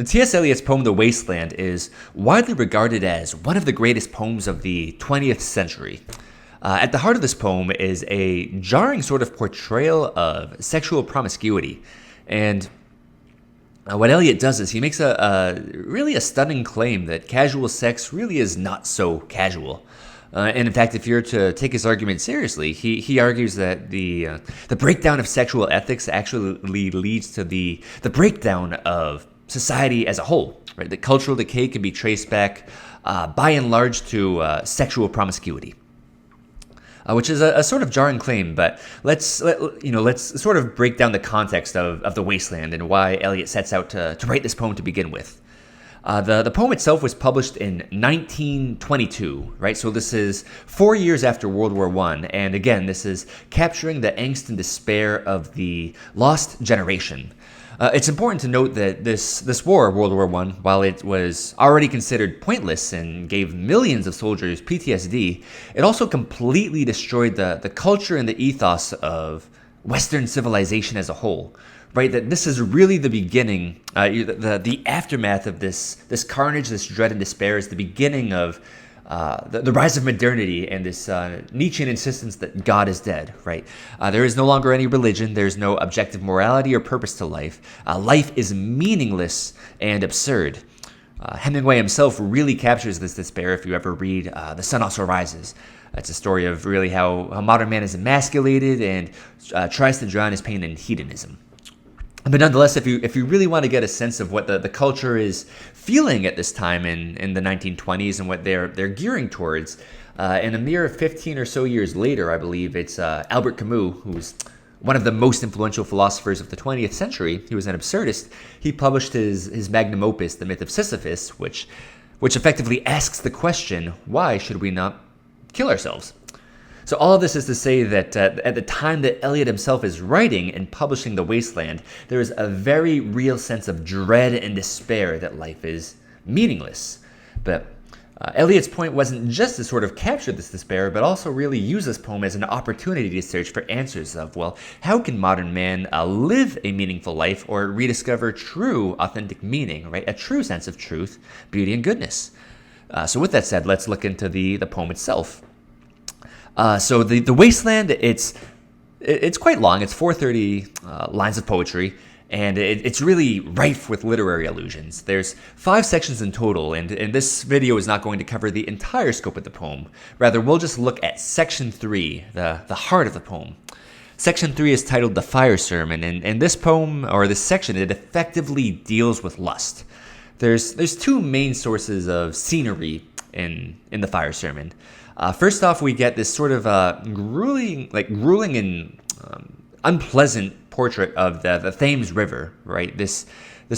T.S. Eliot's poem The Wasteland is widely regarded as one of the greatest poems of the 20th century. At the heart of this poem is a jarring sort of portrayal of sexual promiscuity. And what Eliot does is he makes really a stunning claim that casual sex really is not so casual. And in fact, if you're to take his argument seriously, he argues that the breakdown of sexual ethics actually leads to the breakdown of society as a whole. Right? The cultural decay can be traced back, by and large, to sexual promiscuity, which is a sort of jarring claim. But let's sort of break down the context of The Wasteland and why Eliot sets out to write this poem to begin with. The poem itself was published in 1922, right? So this is 4 years after World War I, and again, this is capturing the angst and despair of the lost generation. It's important to note that this war, World War I, while it was already considered pointless and gave millions of soldiers PTSD, it also completely destroyed the culture and the ethos of Western civilization as a whole. Right, that this is really the beginning, the aftermath of this carnage, this dread and despair is the beginning of the rise of modernity and this Nietzschean insistence that God is dead, right? There is no longer any religion, there's no objective morality or purpose to life. Life is meaningless and absurd. Hemingway himself really captures this despair if you ever read The Sun Also Rises. It's a story of really how modern man is emasculated and tries to drown his pain in hedonism. But nonetheless, if you really want to get a sense of what the culture is feeling at this time in the 1920s and what they're gearing towards, in a mere 15 or so years later, I believe, it's Albert Camus, who's one of the most influential philosophers of the 20th century. He was an absurdist. He published his magnum opus, The Myth of Sisyphus, which effectively asks the question, why should we not kill ourselves? So all of this is to say that at the time that Eliot himself is writing and publishing The Wasteland, there is a very real sense of dread and despair that life is meaningless. But Eliot's point wasn't just to sort of capture this despair, but also really use this poem as an opportunity to search for answers of, well, how can modern man live a meaningful life or rediscover true, authentic meaning, right? A true sense of truth, beauty, and goodness. So with that said, let's look into the poem itself. So the Wasteland, it's quite long. It's 430 lines of poetry, and it's really rife with literary allusions. There's 5 sections in total, and this video is not going to cover the entire scope of the poem. Rather, we'll just look at section 3, the heart of the poem. Section 3 is titled The Fire Sermon, and this poem, or this section, it effectively deals with lust. There's 2 main sources of scenery in the Fire Sermon. First off, we get this sort of grueling and unpleasant portrait of the Thames River, right? This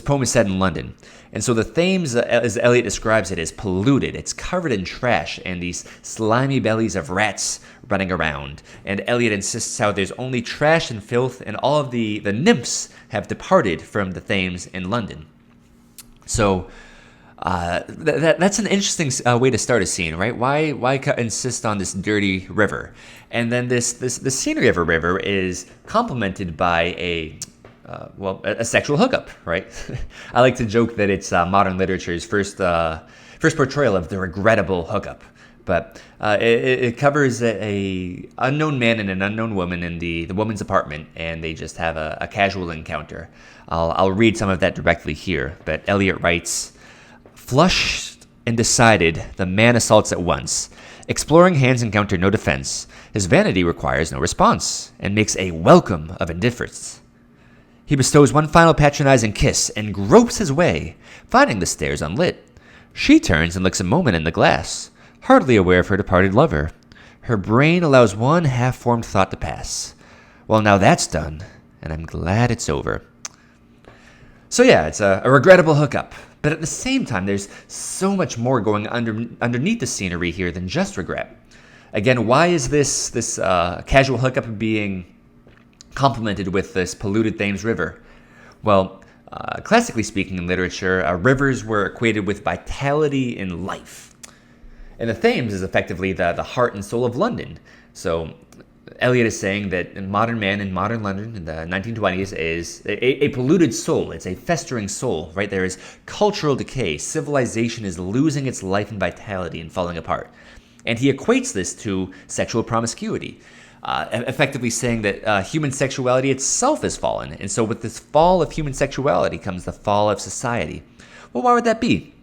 poem is set in London. And so the Thames, as Eliot describes it, is polluted. It's covered in trash and these slimy bellies of rats running around. And Eliot insists how there's only trash and filth, and all of the nymphs have departed from the Thames in London. So that's an interesting way to start a scene, right? Why insist on this dirty river? And then the scenery of a river is complemented by a sexual hookup, right? I like to joke that it's modern literature's first portrayal of the regrettable hookup. But it covers a unknown man and an unknown woman in the woman's apartment, and they just have a casual encounter. I'll read some of that directly here, but Eliot writes, "Flushed and decided, the man assaults at once. Exploring hands encounter no defense. His vanity requires no response, and makes a welcome of indifference. He bestows one final patronizing kiss, and gropes his way, finding the stairs unlit. She turns and looks a moment in the glass, hardly aware of her departed lover. Her brain allows one half-formed thought to pass. Well, now that's done, and I'm glad it's over." So yeah, it's a regrettable hookup. But at the same time, there's so much more going underneath the scenery here than just regret. Again, why is this casual hookup being complemented with this polluted Thames River? Well, classically speaking in literature, rivers were equated with vitality and life. And the Thames is effectively the heart and soul of London. So Eliot is saying that modern man in modern London in the 1920s is a polluted soul. It's a festering soul, right? There is cultural decay. Civilization is losing its life and vitality and falling apart. And he equates this to sexual promiscuity, effectively saying that human sexuality itself has fallen. And so with this fall of human sexuality comes the fall of society. Well, why would that be?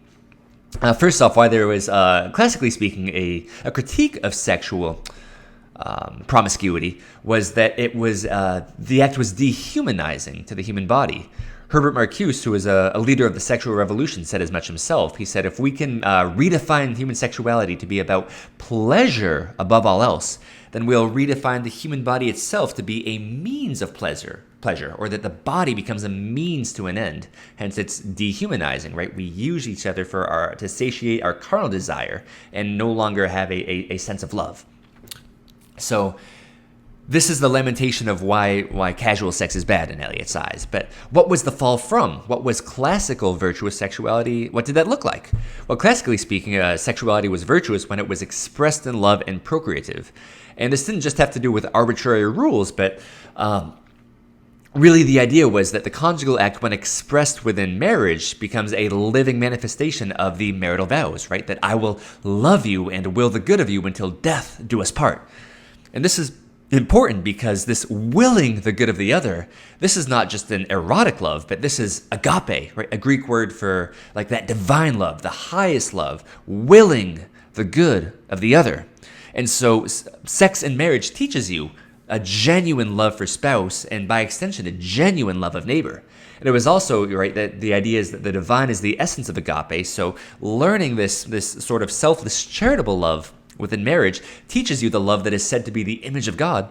First off, why there was, classically speaking, a critique of sexual promiscuity was that it was the act was dehumanizing to the human body. Herbert Marcuse, who was a leader of the sexual revolution, said as much himself. He said, if we can redefine human sexuality to be about pleasure above all else, then we'll redefine the human body itself to be a means of pleasure, or that the body becomes a means to an end. Hence, it's dehumanizing, right? We use each other to satiate our carnal desire and no longer have a sense of love. So this is the lamentation of why casual sex is bad in Eliot's eyes. But what was the fall from? What was classical virtuous sexuality? What did that look like? Well, classically speaking, sexuality was virtuous when it was expressed in love and procreative. And this didn't just have to do with arbitrary rules, but really the idea was that the conjugal act, when expressed within marriage, becomes a living manifestation of the marital vows, right? That I will love you and will the good of you until death do us part. And this is important because this willing the good of the other, this is not just an erotic love, but this is agape, right? A Greek word for like that divine love, the highest love, willing the good of the other. And so sex in marriage teaches you a genuine love for spouse and by extension, a genuine love of neighbor. And it was also, right, that the idea is that the divine is the essence of agape. So learning this sort of selfless charitable love within marriage teaches you the love that is said to be the image of God.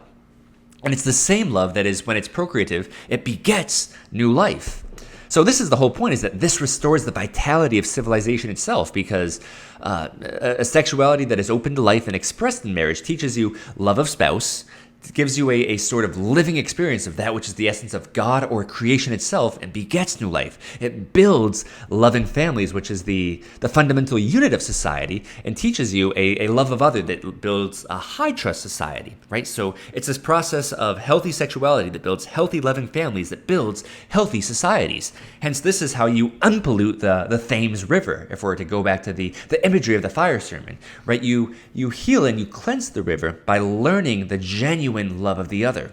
And it's the same love that is, when it's procreative, it begets new life. So this is the whole point, is that this restores the vitality of civilization itself, because a sexuality that is open to life and expressed in marriage teaches you love of spouse. It gives you a sort of living experience of that which is the essence of God or creation itself and begets new life. It builds loving families, which is the fundamental unit of society, and teaches you a love of other that builds a high trust society, right? So it's this process of healthy sexuality that builds healthy loving families, that builds healthy societies. Hence, this is how you unpollute the Thames River, if we're to go back to the imagery of the fire sermon, right? You heal and you cleanse the river by learning the genuine love of the other.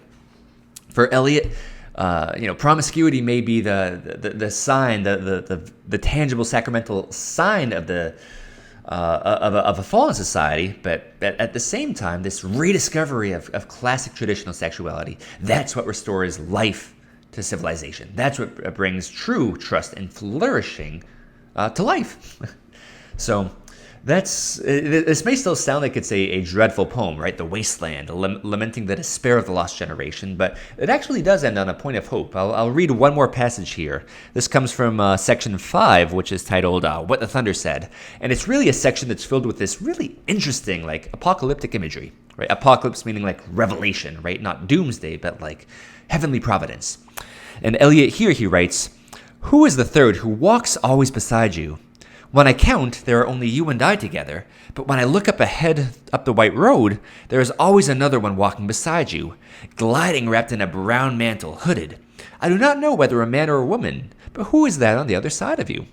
For Eliot, promiscuity may be the sign, the tangible sacramental sign of a fallen society, but at the same time, this rediscovery of classic traditional sexuality, that's what restores life to civilization. That's what brings true trust and flourishing to life. So this may still sound like it's a dreadful poem, right? The Wasteland, lamenting the despair of the lost generation, but it actually does end on a point of hope. I'll read one more passage here. This comes from section 5, which is titled What the Thunder Said. And it's really a section that's filled with this really interesting, like, apocalyptic imagery, right? Apocalypse meaning like revelation, right? Not doomsday, but like heavenly providence. And Eliot here, he writes, "Who is the third who walks always beside you? When I count, there are only you and I together, but when I look up ahead up the white road, there is always another one walking beside you, gliding wrapped in a brown mantle, hooded. I do not know whether a man or a woman, but who is that on the other side of you?"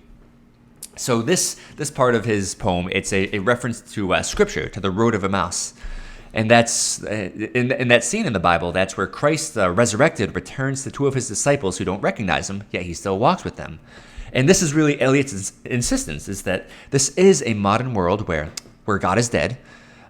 So this part of his poem, it's a reference to Scripture, to the road of Emmaus. And that's in that scene in the Bible, that's where Christ, resurrected, returns to two of his disciples who don't recognize him, yet he still walks with them. And this is really Eliot's insistence, is that this is a modern world where God is dead.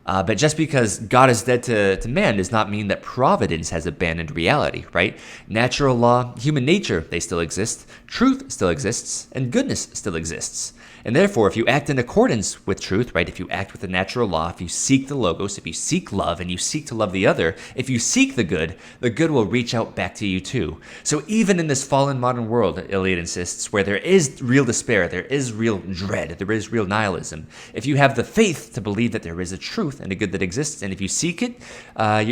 But just because God is dead to man does not mean that providence has abandoned reality, right? Natural law, human nature, they still exist. Truth still exists, and goodness still exists. And therefore, if you act in accordance with truth, right, if you act with the natural law, if you seek the logos, if you seek love and you seek to love the other, if you seek the good will reach out back to you too. So even in this fallen modern world, Eliot insists, where there is real despair, there is real dread, there is real nihilism, if you have the faith to believe that there is a truth and a good that exists, and if you seek it,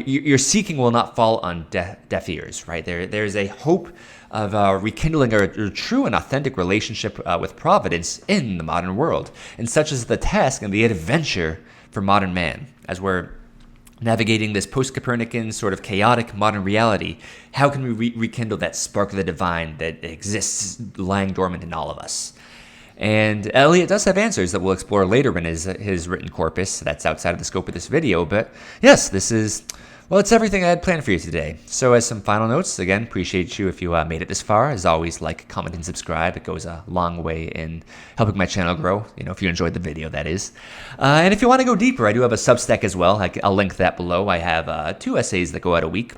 your seeking will not fall on deaf ears, right? There is a hope of rekindling a true and authentic relationship with providence in the modern world. And such is the task and the adventure for modern man, as we're navigating this post-Copernican sort of chaotic modern reality, how can we rekindle that spark of the divine that exists lying dormant in all of us? And Eliot does have answers that we'll explore later in his written corpus. That's outside of the scope of this video. But yes, it's everything I had planned for you today. So as some final notes, again, appreciate you if you made it this far. As always, like, comment, and subscribe. It goes a long way in helping my channel grow, if you enjoyed the video, that is. And if you want to go deeper, I do have a Substack as well. I'll link that below. I have 2 essays that go out a week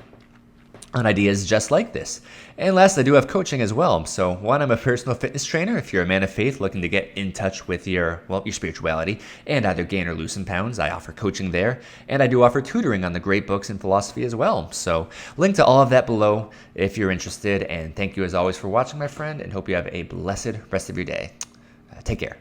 on ideas just like this. And last, I do have coaching as well. So one, I'm a personal fitness trainer. If you're a man of faith looking to get in touch with your spirituality and either gain or lose some pounds, I offer coaching there. And I do offer tutoring on the great books in philosophy as well. So link to all of that below if you're interested. And thank you as always for watching, my friend, and hope you have a blessed rest of your day. Take care.